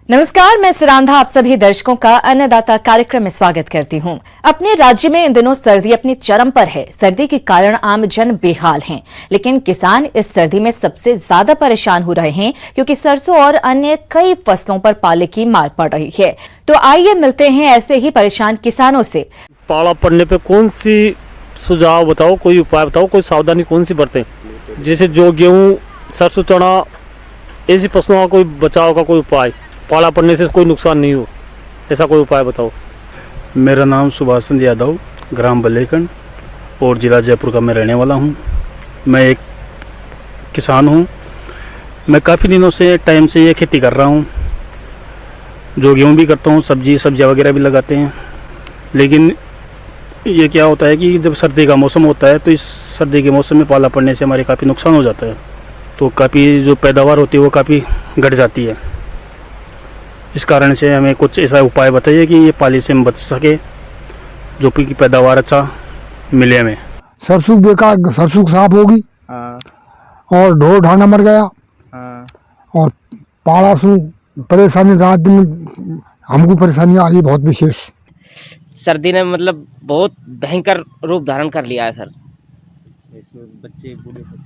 नमस्कार, मैं सुरांधा आप सभी दर्शकों का अन्नदाता कार्यक्रम में स्वागत करती हूं। अपने राज्य में इन दिनों सर्दी अपनी चरम पर है। सर्दी के कारण आम जन बेहाल हैं, लेकिन किसान इस सर्दी में सबसे ज्यादा परेशान हो रहे हैं क्योंकि सरसों और अन्य कई फसलों पर पाले की मार पड़ रही है। तो आइए मिलते हैं ऐसे ही परेशान किसानों से। पाला पड़ने पे कौन सी सुझाव बताओ, कोई उपाय बताओ, कोई सावधानी कौन सी बरतें? जैसे जो गेहूँ, सरसों, चना, ऐसी फसलों का कोई बचाव का कोई उपाय, पाला पड़ने से कोई नुकसान नहीं हो, ऐसा कोई उपाय बताओ। मेरा नाम सुभाष चंद्र यादव, ग्राम बल्लेखंड और ज़िला जयपुर का मैं रहने वाला हूँ। मैं एक किसान हूँ। मैं काफ़ी दिनों से टाइम से ये खेती कर रहा हूँ। जो गेहूँ भी करता हूँ, सब्जियाँ वगैरह भी लगाते हैं। लेकिन ये क्या होता है कि जब सर्दी का मौसम होता है तो इस सर्दी के मौसम में पाला पड़ने से हमारे काफ़ी नुकसान हो जाता है। तो काफ़ी जो पैदावार होती है वो काफ़ी घट जाती है। इस कारण से हमें कुछ ऐसा उपाय बताइए कि ये पाली से हम बच सके, जो कि पैदावार अच्छा मिले हमें। सरसों बेकार, सरसों साफ होगी और ढोर ढाना मर गया और पाला से परेशानी, रात दिन हमको परेशानी आ रही बहुत विशेष। सर्दी ने मतलब बहुत भयंकर रूप धारण कर लिया है सर।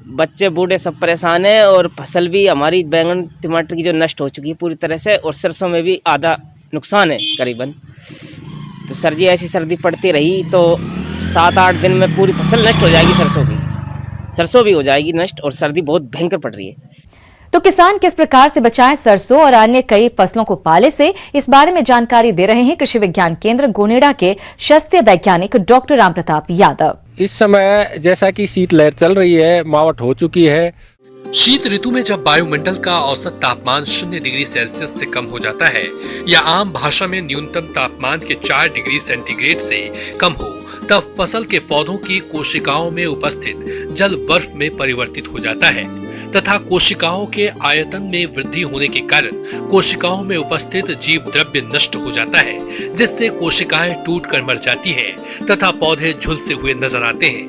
बच्चे बूढ़े सब परेशान हैं और फसल भी हमारी बैंगन टमाटर की जो नष्ट हो चुकी है पूरी तरह से, और सरसों में भी आधा नुकसान है करीबन। तो सर जी ऐसी सर्दी पड़ती रही तो 7-8 दिन में पूरी फसल नष्ट हो जाएगी। सरसों भी हो जाएगी नष्ट, और सर्दी बहुत भयंकर पड़ रही है। तो किसान किस प्रकार से बचाएं सरसों और अन्य कई फसलों को पाले से, इस बारे में जानकारी दे रहे हैं कृषि विज्ञान केंद्र गोनेडा के शस्त्र वैज्ञानिक डॉक्टर राम प्रताप यादव। इस समय जैसा कि शीतलहर चल रही है, मावट हो चुकी है। शीत ऋतु में जब वायुमंडल का औसत तापमान 0 डिग्री सेल्सियस से कम हो जाता है या आम भाषा में न्यूनतम तापमान के 4 डिग्री सेंटीग्रेड से कम हो, तब फसल के पौधों की कोशिकाओं में उपस्थित जल बर्फ में परिवर्तित हो जाता है तथा कोशिकाओं के आयतन में वृद्धि होने के कारण कोशिकाओं में उपस्थित जीव द्रव्य नष्ट हो जाता है, जिससे कोशिकाएं टूटकर मर जाती हैं तथा पौधे झुलसे हुए नजर आते हैं।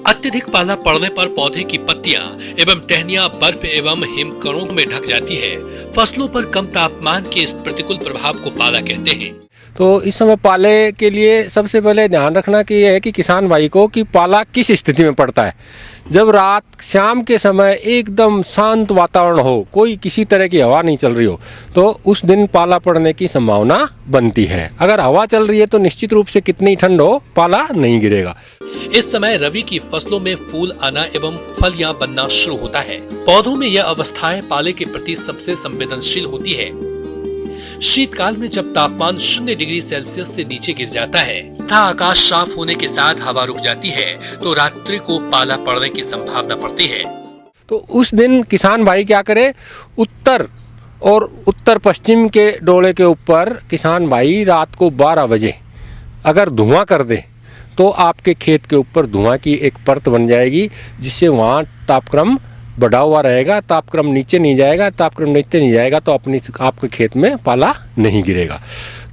अत्यधिक पाला पड़ने पर पौधे की पत्तियां एवं टहनियां बर्फ एवं हिमकणों में ढक जाती है। फसलों पर कम तापमान के इस प्रतिकूल प्रभाव को पाला कहते हैं। तो इस समय पाले के लिए सबसे पहले ध्यान रखना कि यह है कि किसान भाई को कि पाला किस स्थिति में पड़ता है। जब रात शाम के समय एकदम शांत वातावरण हो, कोई किसी तरह की हवा नहीं चल रही हो, तो उस दिन पाला पड़ने की संभावना बनती है। अगर हवा चल रही है तो निश्चित रूप से कितनी ठंड हो, पाला नहीं गिरेगा। इस समय रबी की फसलों में फूल आना एवं फलियां बनना शुरू होता है। पौधों में यह अवस्थाएं पाले के प्रति सबसे संवेदनशील होती है। शीतकाल में जब तापमान 0 डिग्री सेल्सियस से नीचे गिर जाता है तथा आकाश साफ होने के साथ हवा रुक जाती है तो रात्रि को पाला पड़ने की संभावना पड़ती है। तो उस दिन किसान भाई क्या करे, उत्तर और उत्तर पश्चिम के डोले के ऊपर किसान भाई रात को 12 बजे अगर धुआं कर दे तो आपके खेत के ऊपर धुआं की एक परत बन जाएगी, जिससे वहाँ तापक्रम बढ़ा हुआ रहेगा। तापक्रम नीचे नहीं जाएगा तो आपके खेत में पाला नहीं गिरेगा।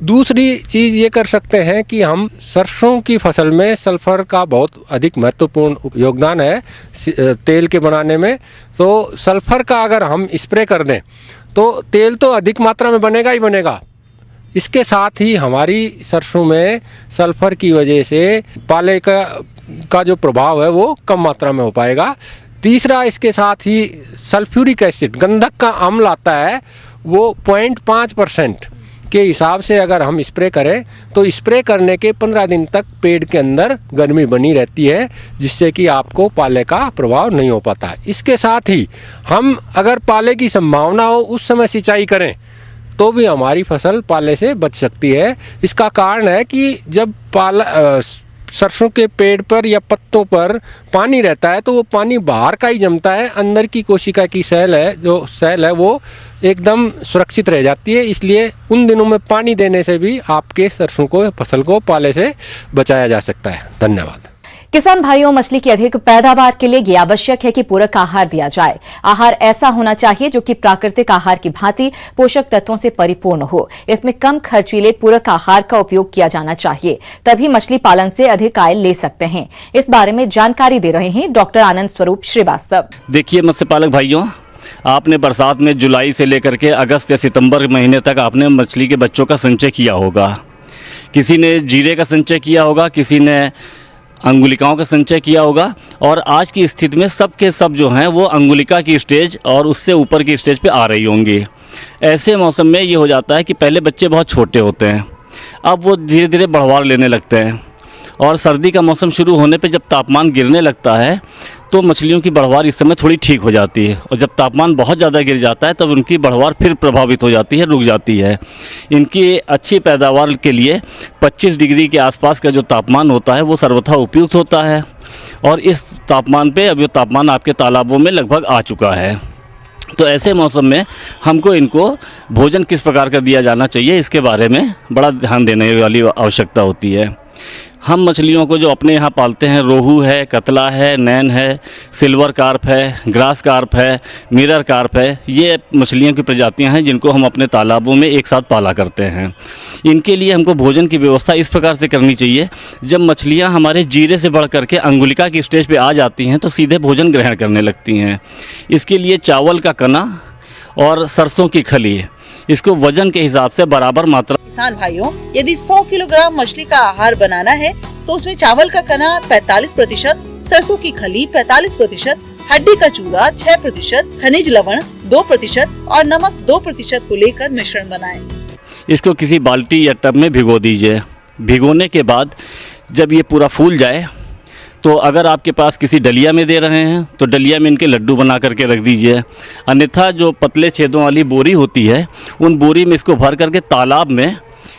दूसरी चीज़ ये कर सकते हैं कि हम सरसों की फसल में सल्फर का बहुत अधिक महत्वपूर्ण योगदान है तेल के बनाने में। तो सल्फर का अगर हम स्प्रे कर दें तो तेल तो अधिक मात्रा में बनेगा ही बनेगा। इसके साथ ही हमारी सरसों में सल्फर की वजह से पाले का जो प्रभाव है वो कम मात्रा में हो पाएगा। तीसरा, इसके साथ ही सल्फ्यूरिक एसिड, गंधक का अम्ल आता है, वो 0.5% के हिसाब से अगर हम स्प्रे करें तो स्प्रे करने के 15 दिन तक पेड़ के अंदर गर्मी बनी रहती है, जिससे कि आपको पाले का प्रभाव नहीं हो पाता। इसके साथ ही हम अगर पाले की संभावना हो उस समय सिंचाई करें तो भी हमारी फसल पाले से बच सकती है। इसका कारण है कि जब सरसों के पेड़ पर या पत्तों पर पानी रहता है तो वो पानी बाहर का ही जमता है, अंदर की कोशिका की सेल है वो एकदम सुरक्षित रह जाती है। इसलिए उन दिनों में पानी देने से भी आपके सरसों को फसल को पाले से बचाया जा सकता है। धन्यवाद। किसान भाइयों, मछली की अधिक पैदावार के लिए ये आवश्यक है कि पूरक आहार दिया जाए। आहार ऐसा होना चाहिए जो कि प्राकृतिक आहार की भांति पोषक तत्वों से परिपूर्ण हो। इसमें कम खर्चीले पूरक आहार का उपयोग किया जाना चाहिए, तभी मछली पालन से अधिक आय ले सकते हैं। इस बारे में जानकारी दे रहे हैं डॉक्टर आनंद स्वरूप श्रीवास्तव। देखिए मत्स्य पालक भाइयों, आपने बरसात में जुलाई से लेकर के अगस्त या सितंबर महीने तक आपने मछली के बच्चों का संचय किया होगा। किसी ने जीरे का संचय किया होगा, किसी ने अंगुलिकाओं का संचय किया होगा, और आज की स्थिति में सब के सब जो हैं वो अंगुलिका की स्टेज और उससे ऊपर की स्टेज पे आ रही होंगी। ऐसे मौसम में ये हो जाता है कि पहले बच्चे बहुत छोटे होते हैं, अब वो धीरे धीरे बढ़वार लेने लगते हैं, और सर्दी का मौसम शुरू होने पे जब तापमान गिरने लगता है तो मछलियों की बढ़वार इस समय थोड़ी ठीक हो जाती है, और जब तापमान बहुत ज़्यादा गिर जाता है तब उनकी बढ़वार फिर प्रभावित हो जाती है, रुक जाती है। इनकी अच्छी पैदावार के लिए 25 डिग्री के आसपास का जो तापमान होता है वो सर्वथा उपयुक्त होता है, और इस तापमान पे अब ये तापमान आपके तालाबों में लगभग आ चुका है। तो ऐसे मौसम में हमको इनको भोजन किस प्रकार का दिया जाना चाहिए, इसके बारे में बड़ा ध्यान देने वाली आवश्यकता होती है। हम मछलियों को जो अपने यहाँ पालते हैं, रोहू है, कतला है, नैन है, सिल्वर कार्प है, ग्रास कार्प है, मिरर कार्प है, ये मछलियों की प्रजातियाँ हैं जिनको हम अपने तालाबों में एक साथ पाला करते हैं। इनके लिए हमको भोजन की व्यवस्था इस प्रकार से करनी चाहिए, जब मछलियाँ हमारे जीरे से बढ़ करके अंगुलिका की स्टेज पे आ जाती हैं तो सीधे भोजन ग्रहण करने लगती हैं। इसके लिए चावल का कना और सरसों की खली, इसको वजन के हिसाब से बराबर मात्रा। किसान भाइयों, यदि 100 किलोग्राम मछली का आहार बनाना है तो उसमें चावल का कना 45%, सरसों की खली 45%, हड्डी का चूरा 6%, खनिज लवण 2% और नमक 2% को लेकर मिश्रण बनाएं। इसको किसी बाल्टी या टब में भिगो दीजिए। भिगोने के बाद जब ये पूरा फूल जाए तो अगर आपके पास किसी डलिया में दे रहे हैं तो डलिया में इनके लड्डू बना करके रख दीजिए, अन्यथा जो पतले छेदों वाली बोरी होती है उन बोरी में इसको भर करके तालाब में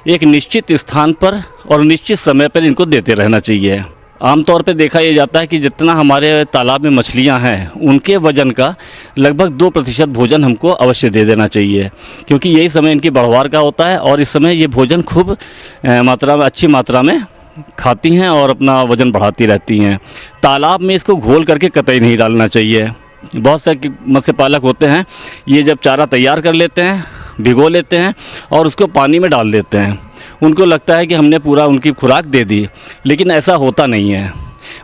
एक निश्चित स्थान पर और निश्चित समय पर इनको देते रहना चाहिए। आमतौर पे देखा यह जाता है कि जितना हमारे तालाब में मछलियां हैं उनके वजन का लगभग 2% भोजन हमको अवश्य दे देना चाहिए, क्योंकि यही समय इनकी बढ़वार का होता है और इस समय ये भोजन खूब मात्रा में, अच्छी मात्रा में खाती हैं और अपना वज़न बढ़ाती रहती हैं। तालाब में इसको घोल करके कतई नहीं डालना चाहिए। बहुत से मत्स्य पालक होते हैं, ये जब चारा तैयार कर लेते हैं, भिगो लेते हैं और उसको पानी में डाल देते हैं। उनको लगता है कि हमने पूरा उनकी खुराक दे दी, लेकिन ऐसा होता नहीं है।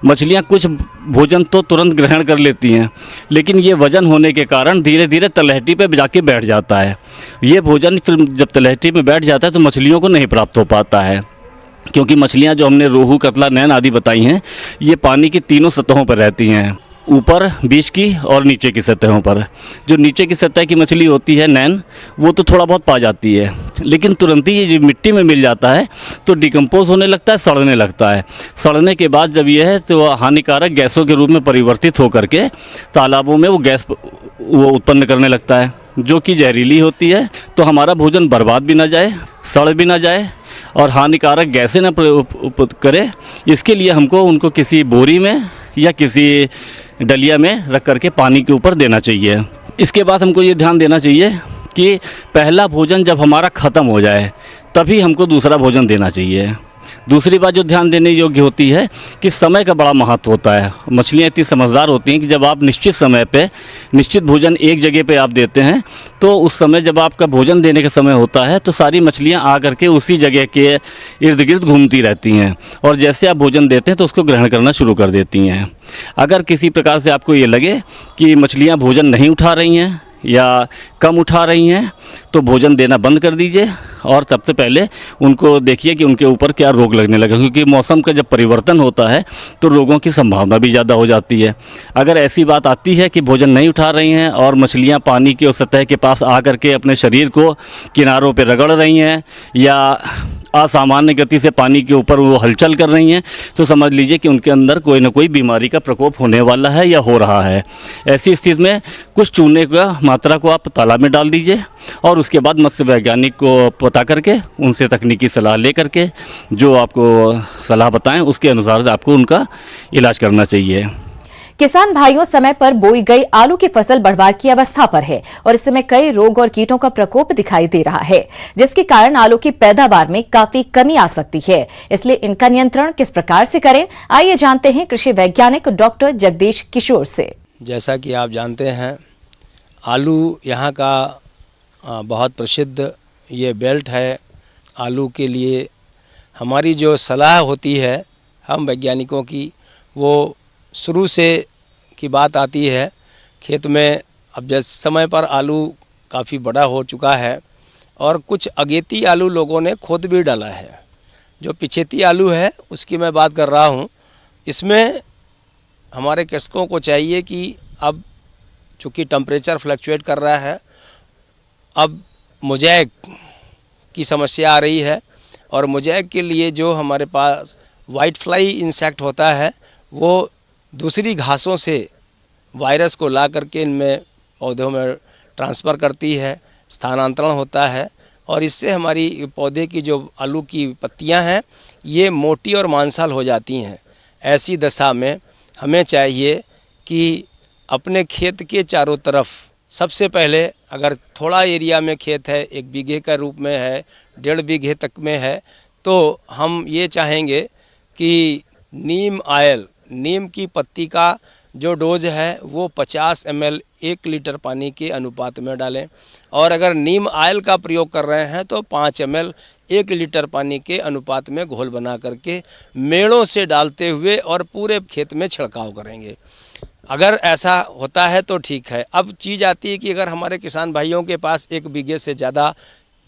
मछलियाँ कुछ भोजन तो तुरंत ग्रहण कर लेती हैं, लेकिन ये वज़न होने के कारण धीरे धीरे तलहटी पे जाके बैठ जाता है। ये भोजन फिर जब तलहटी में बैठ जाता है तो मछलियों को नहीं प्राप्त हो पाता है, क्योंकि मछलियाँ जो हमने रोहू, कतला, नैन आदि बताई हैं ये पानी की तीनों सतहों पर रहती हैं, ऊपर, बीच की और नीचे की सतहों पर। जो नीचे की सतह की मछली होती है नैन, वो तो थोड़ा बहुत पा जाती है, लेकिन तुरंत ही ये मिट्टी में मिल जाता है तो डिकम्पोज होने लगता है, सड़ने लगता है। सड़ने के बाद जब ये है तो हानिकारक गैसों के रूप में परिवर्तित होकर के तालाबों में वो गैस वो उत्पन्न करने लगता है, जो कि जहरीली होती है। तो हमारा भोजन बर्बाद भी ना जाए, सड़ भी ना जाए और हानिकारक गैसें न करे, इसके लिए हमको उनको किसी बोरी में या किसी डलिया में रख करके पानी के ऊपर देना चाहिए। इसके बाद हमको ये ध्यान देना चाहिए कि पहला भोजन जब हमारा ख़त्म हो जाए तभी हमको दूसरा भोजन देना चाहिए। दूसरी बात जो ध्यान देने योग्य होती है कि समय का बड़ा महत्व होता है। मछलियाँ इतनी समझदार होती हैं कि जब आप निश्चित समय पे निश्चित भोजन एक जगह पे आप देते हैं तो उस समय जब आपका भोजन देने का समय होता है तो सारी मछलियाँ आ करके उसी जगह के इर्द गिर्द घूमती रहती हैं और जैसे आप भोजन देते हैं तो उसको ग्रहण करना शुरू कर देती हैं। अगर किसी प्रकार से आपको ये लगे कि मछलियाँ भोजन नहीं उठा रही हैं या कम उठा रही हैं तो भोजन देना बंद कर दीजिए और सबसे पहले उनको देखिए कि उनके ऊपर क्या रोग लगने लगा, क्योंकि मौसम का जब परिवर्तन होता है तो रोगों की संभावना भी ज़्यादा हो जाती है। अगर ऐसी बात आती है कि भोजन नहीं उठा रही हैं और मछलियां पानी की उस सतह के पास आकर के अपने शरीर को किनारों पर रगड़ रही हैं या असामान्य गति से पानी के ऊपर वो हलचल कर रही हैं तो समझ लीजिए कि उनके अंदर कोई ना कोई बीमारी का प्रकोप होने वाला है या हो रहा है। ऐसी स्थिति में कुछ चूने का मात्रा को आप तालाब में डाल दीजिए और उसके बाद मत्स्य वैज्ञानिक को पता करके उनसे तकनीकी सलाह ले करके जो आपको सलाह बताएं उसके अनुसार आपको उनका इलाज करना चाहिए। किसान भाइयों, समय पर बोई गई आलू की फसल बढ़वार की अवस्था पर है और इस समय कई रोग और कीटों का प्रकोप दिखाई दे रहा है, जिसके कारण आलू की पैदावार में काफी कमी आ सकती है। इसलिए इनका नियंत्रण किस प्रकार से करें, आइए जानते हैं कृषि वैज्ञानिक डॉक्टर जगदीश किशोर से। जैसा कि आप जानते हैं आलू यहाँ का बहुत प्रसिद्ध ये बेल्ट है। आलू के लिए हमारी जो सलाह होती है हम वैज्ञानिकों की, वो शुरू से की बात आती है खेत में अब जिस समय पर आलू काफ़ी बड़ा हो चुका है और कुछ अगेती आलू लोगों ने खुद भी डाला है। जो पिछेती आलू है उसकी मैं बात कर रहा हूँ। इसमें हमारे कृषकों को चाहिए कि अब चूँकि टेम्परेचर फ्लक्चुएट कर रहा है, अब मोज़ेक की समस्या आ रही है और मोज़ेक के लिए जो हमारे पास वाइट फ्लाई इंसेक्ट होता है वो दूसरी घासों से वायरस को ला करके इनमें पौधों में ट्रांसफ़र करती है, स्थानांतरण होता है और इससे हमारी पौधे की जो आलू की पत्तियां हैं ये मोटी और मांसाल हो जाती हैं। ऐसी दशा में हमें चाहिए कि अपने खेत के चारों तरफ सबसे पहले, अगर थोड़ा एरिया में खेत है, 1 बीघे का रूप में है, 1.5 बीघे तक में है, तो हम ये चाहेंगे कि नीम ऑयल, नीम की पत्ती का जो डोज है वो 50 ml 1 लीटर पानी के अनुपात में डालें और अगर नीम ऑयल का प्रयोग कर रहे हैं तो 5 ml 1 लीटर पानी के अनुपात में घोल बना करके मेड़ों से डालते हुए और पूरे खेत में छिड़काव करेंगे। अगर ऐसा होता है तो ठीक है। अब चीज़ आती है कि अगर हमारे किसान भाइयों के पास 1 बीघे से ज़्यादा,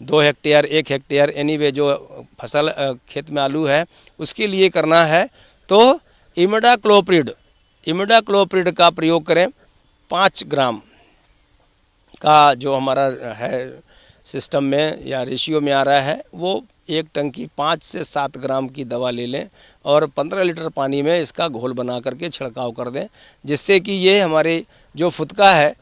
2 हेक्टेयर, 1 हेक्टेयर, एनीवे जो फसल खेत में आलू है उसके लिए करना है तो इमिडाक्लोप्रिड का प्रयोग करें। 5 ग्राम का जो हमारा है सिस्टम में या रेशियो में आ रहा है वो 1 टंकी 5 से 7 ग्राम की दवा ले लें और 15 लीटर पानी में इसका घोल बना करके छिड़काव कर दें, जिससे कि ये हमारे जो फुदका है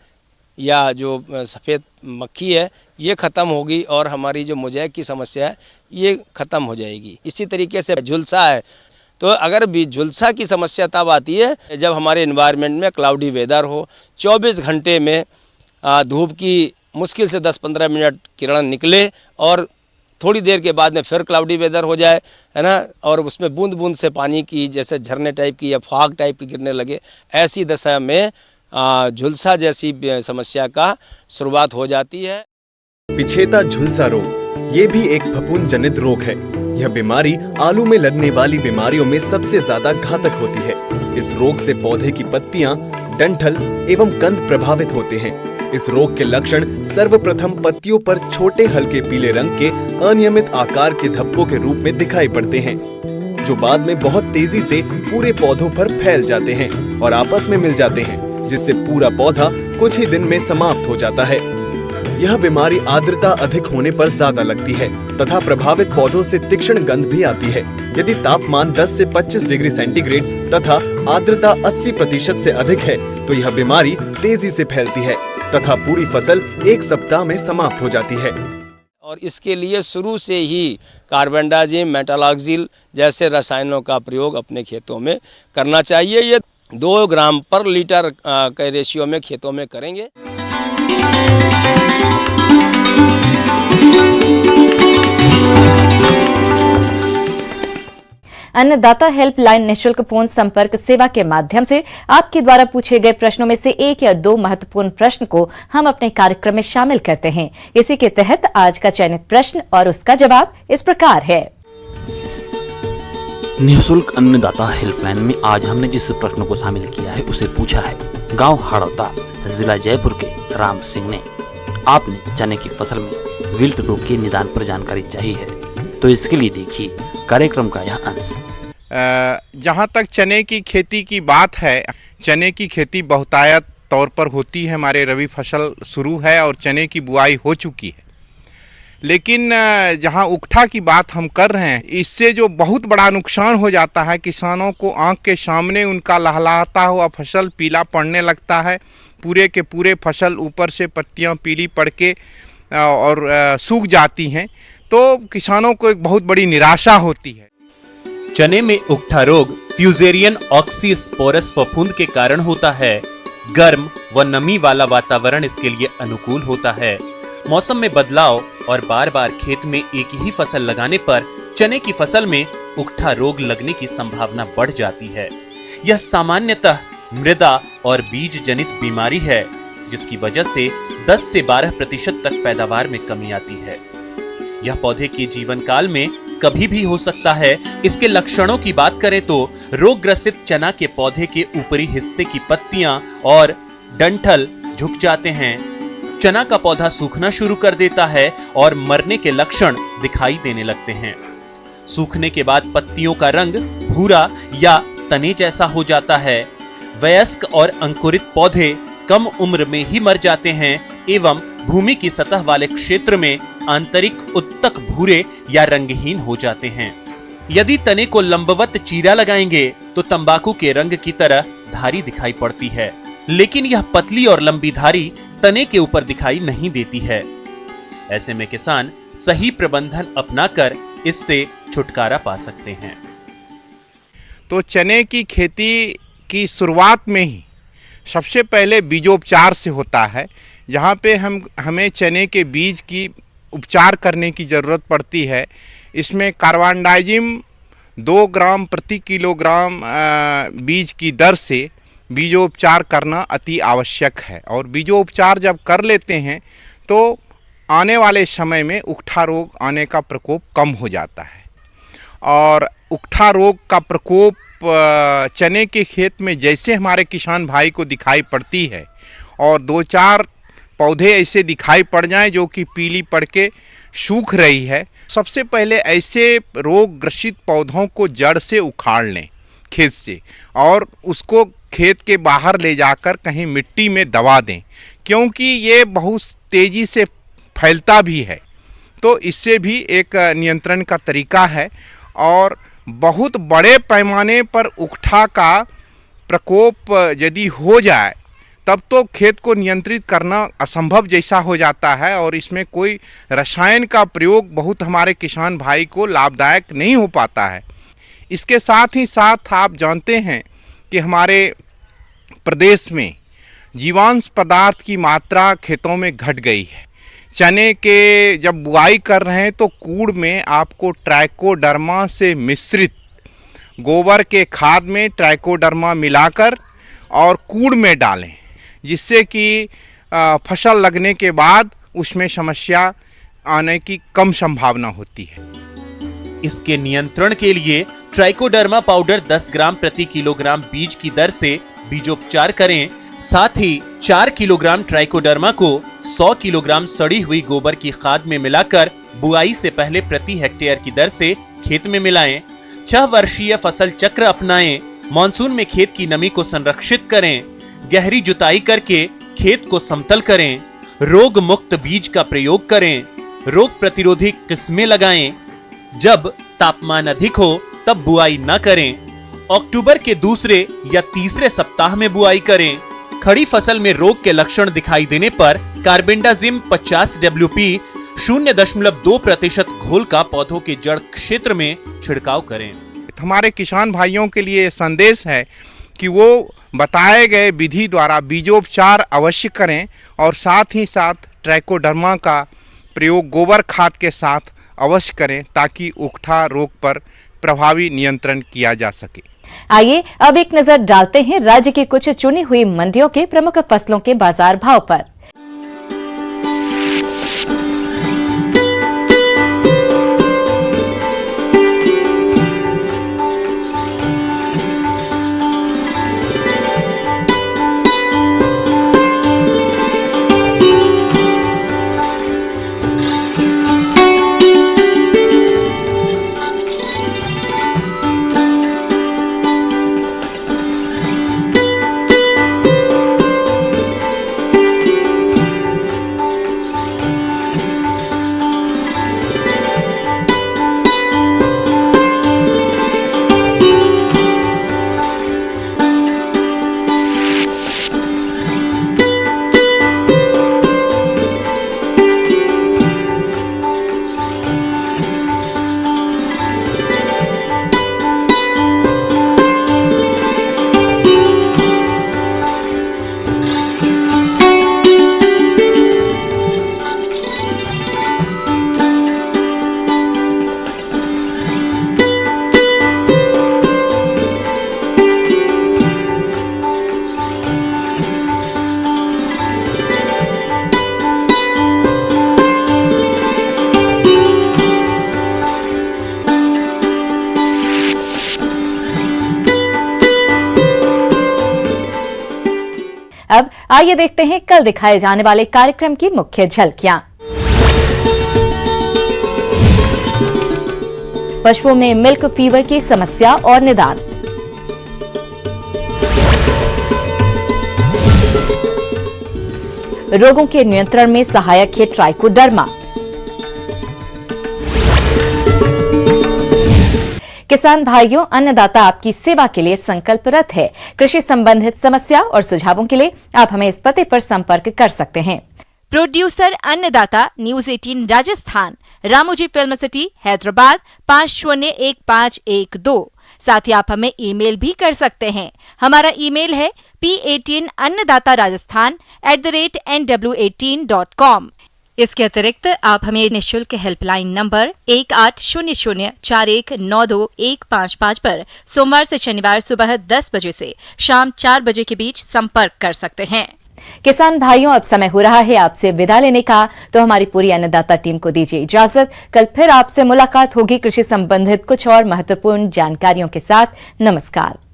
या जो सफ़ेद मक्खी है ये ख़त्म होगी और हमारी जो मोज़ेक की समस्या है ये ख़त्म हो जाएगी। इसी तरीके से झुलसा है, तो अगर भी झुलसा की समस्या तब आती है जब हमारे इन्वायरमेंट में क्लाउडी वेदर हो, 24 घंटे में धूप की मुश्किल से 10-15 मिनट किरण निकले और थोड़ी देर के बाद में फिर क्लाउडी वेदर हो जाए, है ना, और उसमें बूंद बूंद से पानी की जैसे झरने टाइप की या फॉग टाइप की गिरने लगे। ऐसी दशा में झुलसा जैसी समस्या का शुरुआत हो जाती है। पिछेता झुलसा रोग ये भी एक फफूंद जनित रोग है। यह बीमारी आलू में लगने वाली बीमारियों में सबसे ज्यादा घातक होती है। इस रोग से पौधे की पत्तियां, डंठल एवं कंद प्रभावित होते हैं। इस रोग के लक्षण सर्वप्रथम पत्तियों पर छोटे हल्के पीले रंग के अनियमित आकार के धब्बों के रूप में दिखाई पड़ते हैं, जो बाद में बहुत तेजी से पूरे पौधों पर फैल जाते हैं और आपस में मिल जाते हैं, जिससे पूरा पौधा कुछ ही दिन में समाप्त हो जाता है। यह बीमारी आर्द्रता अधिक होने पर ज्यादा लगती है तथा प्रभावित पौधों से तीक्ष्ण गंध भी आती है। यदि तापमान 10 से 25 डिग्री सेंटीग्रेड तथा आर्द्रता 80% से अधिक है तो यह बीमारी तेजी से फैलती है तथा पूरी फसल 1 सप्ताह में समाप्त हो जाती है। और इसके लिए शुरू से ही कार्बेंडाजिम, मेटालॉक्सिल जैसे रसायनों का प्रयोग अपने खेतों में करना चाहिए। ये 2 ग्राम पर लीटर के रेशियो में खेतों में करेंगे। अन्नदाता हेल्पलाइन निशुल्क फोन संपर्क सेवा के माध्यम से आपके द्वारा पूछे गए प्रश्नों में से 1 या 2 महत्वपूर्ण प्रश्न को हम अपने कार्यक्रम में शामिल करते हैं। इसी के तहत आज का चयनित प्रश्न और उसका जवाब इस प्रकार है। निःशुल्क अन्नदाता हेल्पलाइन में आज हमने जिस प्रश्न को शामिल किया है उसे पूछा है गांव हाड़ौता, जिला जयपुर के राम सिंह ने। आपने चने की फसल में विल्ट रोग के निदान पर जानकारी चाहिए है, तो इसके लिए देखिए कार्यक्रम का यह अंश। जहाँ तक चने की खेती की बात है, चने की खेती बहुतायत तौर पर होती है। हमारे रबी फसल शुरू है और चने की बुआई हो चुकी है, लेकिन जहाँ उकठा की बात हम कर रहे हैं, इससे जो बहुत बड़ा नुकसान हो जाता है किसानों को, आंख के सामने उनका लहलहाता हुआ फसल पीला पड़ने लगता है। पूरे के पूरे फसल ऊपर से पत्तियां पीली पड़ के और सूख जाती हैं, तो किसानों को एक बहुत बड़ी निराशा होती है। चने में उकठा रोग फ्यूजेरियन ऑक्सीस्पोरस फफूंद के कारण होता है। गर्म व नमी वाला वातावरण इसके लिए अनुकूल होता है। मौसम में बदलाव और बार बार खेत में एक ही फसल लगाने पर चने की फसल में उकठा रोग लगने की संभावना बढ़ जाती है। यह सामान्यतः मृदा और बीज जनित बीमारी है, जिसकी वजह से 10 से 12% तक पैदावार में कमी आती है। यह पौधे के जीवन काल में कभी भी हो सकता है। इसके लक्षणों की बात करें तो रोग ग्रसित चना के पौधे के ऊपरी हिस्से की पत्तियां और डंठल झुक जाते हैं। चना का पौधा सूखना शुरू कर देता है और मरने के लक्षण दिखाई देने लगते हैं। सूखने के बाद पत्तियों का रंग भूरा या तने जैसा हो जाता है। वयस्क और अंकुरित पौधे कम उम्र में ही मर जाते हैं एवं भूमि की सतह वाले क्षेत्र में आंतरिक उत्तक भूरे या रंगहीन हो जाते हैं। यदि तने को लंबवत चीरा लगाएंगे तो तंबाकू के रंग की तरह धारी दिखाई पड़ती है, लेकिन यह पतली और लंबी धारी तने के ऊपर दिखाई नहीं देती है। ऐसे में किसान सही प्रबंधन अपनाकर इससे छुटकारा पा सकते हैं। तो चने की खेती की शुरुआत में ही सबसे पहले बीजोपचार से होता है, जहाँ पे हमें चने के बीज की उपचार करने की ज़रूरत पड़ती है। इसमें कार्बनडाजिम 2 ग्राम प्रति किलोग्राम बीज की दर से बीजोपचार करना अति आवश्यक है। और बीजोपचार जब कर लेते हैं तो आने वाले समय में उकठा रोग आने का प्रकोप कम हो जाता है। और उकठा रोग का प्रकोप चने के खेत में जैसे हमारे किसान भाई को दिखाई पड़ती है और 2-4 पौधे ऐसे दिखाई पड़ जाएं जो कि पीली पड़ के सूख रही है, सबसे पहले ऐसे रोग ग्रसित पौधों को जड़ से उखाड़ लें खेत से और उसको खेत के बाहर ले जाकर कहीं मिट्टी में दबा दें, क्योंकि ये बहुत तेज़ी से फैलता भी है। तो इससे भी एक नियंत्रण का तरीका है। और बहुत बड़े पैमाने पर उकठा का प्रकोप यदि हो जाए तब तो खेत को नियंत्रित करना असंभव जैसा हो जाता है और इसमें कोई रसायन का प्रयोग बहुत हमारे किसान भाई को लाभदायक नहीं हो पाता है। इसके साथ ही साथ आप जानते हैं कि हमारे प्रदेश में जीवांश पदार्थ की मात्रा खेतों में घट गई है। चने के जब बुआई कर रहे हैं तो कूड़ में आपको ट्राइकोडर्मा से मिश्रित गोबर के खाद में ट्राइकोडर्मा मिलाकर और कूड़ में डालें, जिससे कि फसल लगने के बाद उसमें समस्या आने की कम संभावना होती है। इसके नियंत्रण के लिए ट्राइकोडर्मा पाउडर 10 ग्राम प्रति किलोग्राम बीज की दर से बीजोपचार करें। साथ ही 4 किलोग्राम ट्राइकोडर्मा को 100 किलोग्राम सड़ी हुई गोबर की खाद में मिलाकर बुआई से पहले प्रति हेक्टेयर की दर से खेत में मिलाएं। 6 वर्षीय फसल चक्र अपनाएं। मानसून में खेत की नमी को संरक्षित करें। गहरी जुताई करके खेत को समतल करें। रोग मुक्त बीज का प्रयोग करें। रोग प्रतिरोधी किस्में लगाएं। जब तापमान अधिक हो तब बुआई न करें। अक्टूबर के दूसरे या तीसरे सप्ताह में बुआई करें। खड़ी फसल में रोग के लक्षण दिखाई देने पर कार्बेंडाजिम 50 WP 0.2% घोल का पौधों के जड़ क्षेत्र में छिड़काव करें। हमारे किसान भाइयों के लिए संदेश है कि वो बताए गए विधि द्वारा बीजोपचार अवश्य करें और साथ ही साथ ट्राइकोडर्मा का प्रयोग गोबर खाद के साथ अवश्य करें ताकि उकठा रोग पर प्रभावी नियंत्रण किया जा सके। आइए अब एक नजर डालते हैं राज्य की कुछ चुनी हुई मंडियों के प्रमुख फसलों के बाजार भाव पर। आइए देखते हैं कल दिखाए जाने वाले कार्यक्रम की मुख्य झलकियां। पशुओं में मिल्क फीवर की समस्या और निदान। रोगों के नियंत्रण में सहायक है ट्राइकोडर्मा। किसान भाइयों, अन्नदाता आपकी सेवा के लिए संकल्परत है। कृषि संबंधित समस्या और सुझावों के लिए आप हमें इस पते पर संपर्क कर सकते हैं। प्रोड्यूसर अन्नदाता, news 18 Rajasthan, Ramoji film city, Hyderabad 501512। साथ ही आप हमें ईमेल भी कर सकते हैं। हमारा ईमेल है p18अन्नदाता-राजस्थान@nw18.com। इसके अतिरिक्त आप हमें निःशुल्क हेल्पलाइन नंबर 18004192-155 पर सोमवार से शनिवार सुबह 10 बजे से शाम 4 बजे के बीच संपर्क कर सकते हैं। किसान भाइयों, अब समय हो रहा है आपसे विदा लेने का, तो हमारी पूरी अन्नदाता टीम को दीजिए इजाजत। कल फिर आपसे मुलाकात होगी कृषि संबंधित कुछ और महत्वपूर्ण जानकारियों के साथ। नमस्कार।